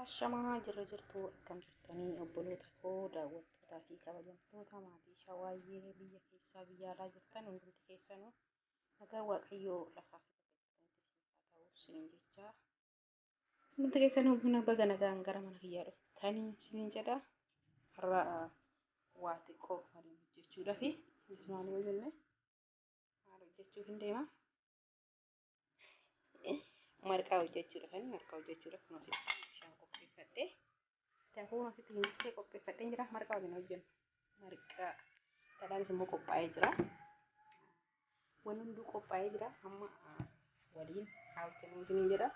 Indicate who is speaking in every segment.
Speaker 1: Shamaa jirra jirtu akkam jirtanii obboloota koo daawwattootaa fi kabajamtoota maatii Shawaayyee biyya keessaa biyya alaa jirtan hundumti keessanuu nagaa waaqayyoo lafaa fi bakka ta'u isiniin jechaa hundumti keessanuu buna baga nagaan gara mana kiyyaa dhuftanii isiniin jedha har'a waa xiqqoo waliin hojjechuudhaa fi maal jenne maal hojjechuuf hin deema marqaa hojjechuudhaaf nuti bishaan qopheeffadhee daakuu asitti hinjisee qopheeffadhee jira marqaa waliin hojjennu marqaa dhadhaanis immoo qophaa'ee jira waan hunduu qophaa'ee jira amma waliin haa hojjennu isiniin jedha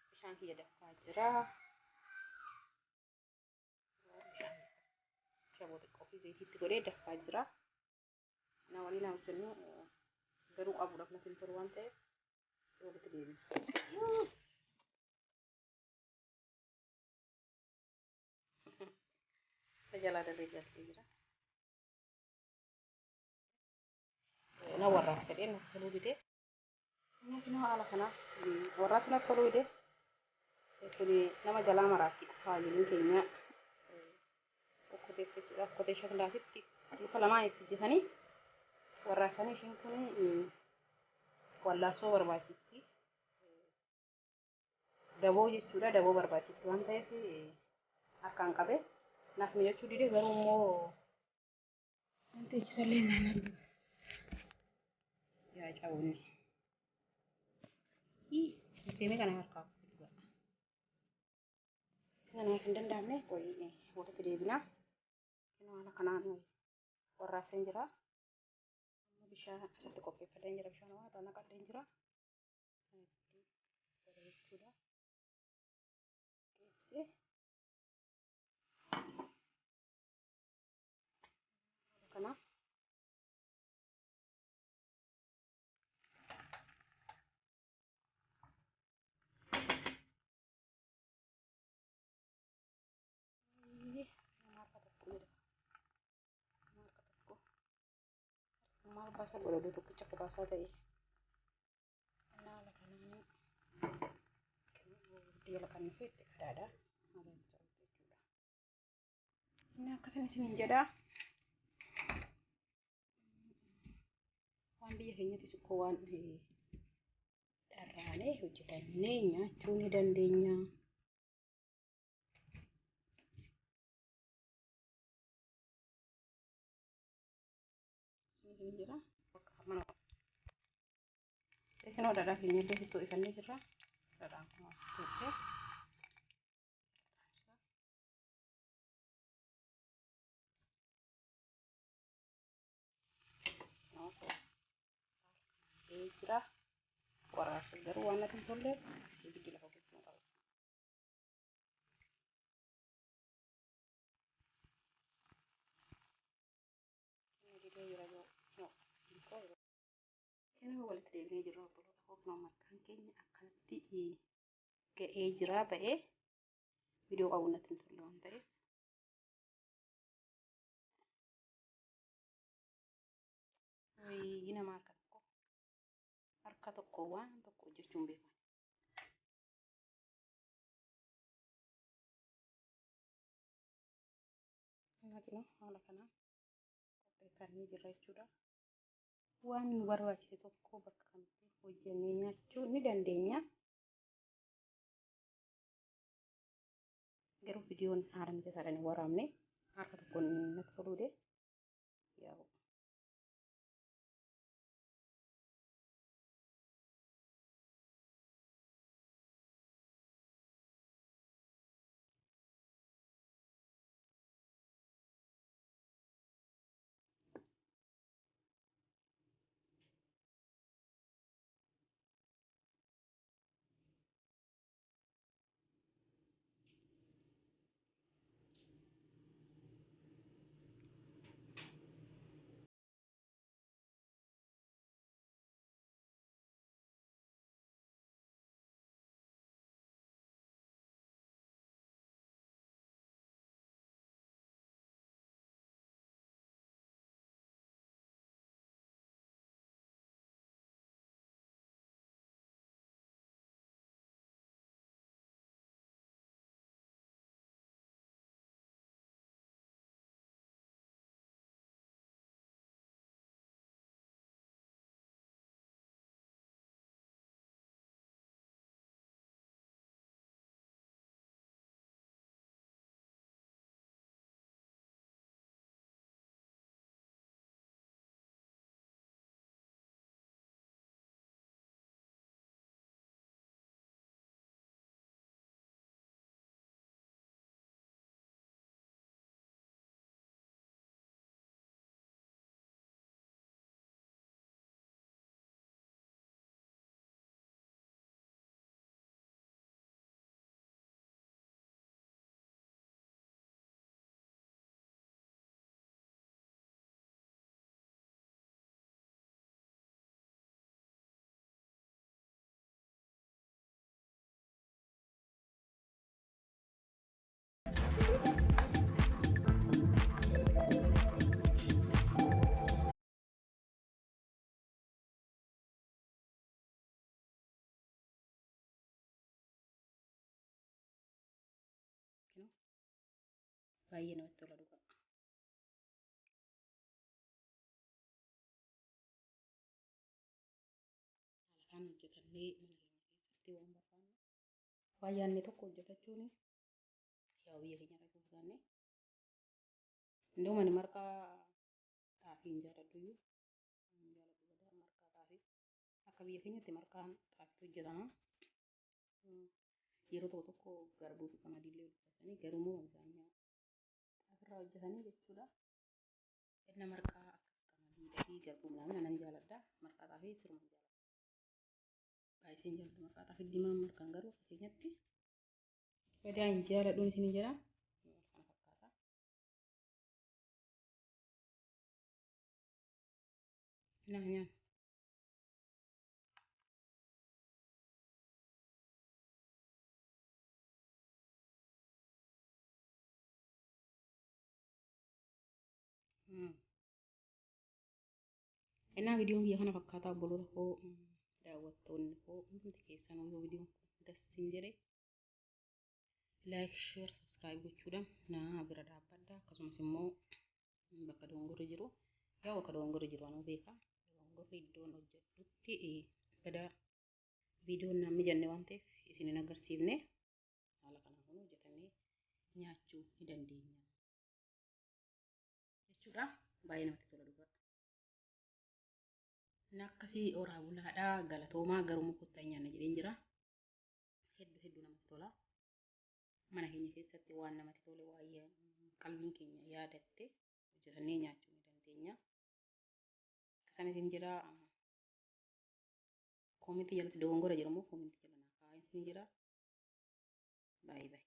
Speaker 1: bishaan kiyya dafaa jira shaboo xiqqoo fi zayitiitti godhee dafaa jira na waliin haa hojjennu garuu qabuudhaaf natti hin tolu waan ta'eef walitti deebina. Tajaajila daree galtee jira. Na warraaqsa jedhee natti toluu dide. Inni haala kana warraaqsi natti toluu dide. Kuni nama jalaa maraatti faayiliin keenya okkotee jechuudha. Okkotee shakalaatitti luka lamaan itti hojjetanii warraaqsanii ishiin kun wallaasoo barbaachisti. Daboo jechuudha. Daboo barbaachisti waan ta'eef akkaan qabee naaf mijachuu dide garuu immoo wanti isallee naan argina. Yaa caawuni. Seemee kana harkaa kutuba. Kana hin danda'amne qoyi walitti deebina. Kana kanaan warraaqsan jira. Bishaan asitti qopheeffadhee jira bishaan waan ta'an naqadhee jira. Jechuudha. Keessi kana maal baasaa godhadhu tokkicha baasaa ta'e naala kanaan biyya kannisa itti qadaadha jechuudha. Inni akkasiin isiniin jedha waan biyya keenyatti sikkoo waan dharraanee hojjetannee nyaachuu ni dandeenya. Isiniin jedha mana isin dhadhaa keenya illee sittoo ifannee jirra. Dhadhaan kun asitti hojjee jira. Warraaqsa garuu waan natti hin tolleef ibiddi lafa gochuun qaba. Kana walitti deebinee jirra obboloota koo kun makkaan keenya akkanatti ga'ee jira ba'ee viidiyoo qabu natti hin tolle waan ta'eef. Nama harka tokko waan tokko hojjechuun beeku. Laakiin haala kanaan qopheeffannee jirra jechuudha. Waan nu barbaachise tokko bakka kamitti hojjennee nyaachuu ni dandeenya. Garuu viidiyoon haala mijaataadhaan waraabne harka tokkoon natti toluu dide. baay'ee namatti tola dhugaa. Kan hojjetannee mana keenya keessatti waan barbaannu baay'aanne tokko hojjetachuun yaa biyya keenya irratti fudhanne indoo mani marqaa xaafii hin jaaladhuyyuu hin jaaladhu badaa marqaa xaafii akka biyya keenyatti marqaan xaafiitu hojjetama. Yeroo tokko tokko garbuu fi qamadii illee hojjetanii garuu immoo isaanii xaafirraa hojjetanii jechuudha. Inna marqaa akkas qamadii fi garbuu midhaan nan jaaladha. Marqaa xaafii sirna jaaladha. Baay'een jaalladhu marqaa xaafii diimaan marqaan garuu akka keenyatti badaa hin jaaladhuun isin jedha. Kana fakkaata. Nyaan. Innaa viidiyoon kiyya kana fakkaataa obboloota koo daawwattoonni koo hundi keessan yoo viidiyoon kun dassin jedhe laayik sheer sabskiraayib gochuudhaan na bira dhaabbadha. Akkasumas immoo bakka dogongorri jiru yaa bakka dogongorri jiru anuu beeka. Dogongorri iddoon hojjedhutti badaa viidiyoon namni jenne waan ta'eef isin hin agarsiifne haala kanaan kun hojjetanii nyaachuu ni dandeenya jechuudha. Baay'ee namatti tola dhugaa. Akkasii oraa bulaadhaa galatoomaa garuu mukuttaa nyaanna jedheen jira. Hedduu namatti tola. Mana keenya keessatti waan namatti tole waa'ee qalbiin keenya yaadatte hojjetannee nyaachuu ni dandeenya. Akkasaan isin jira. Koomentii jalatti dogongora jedhamu koomentii jala naa kaa'aa isin jira. Baay'ee.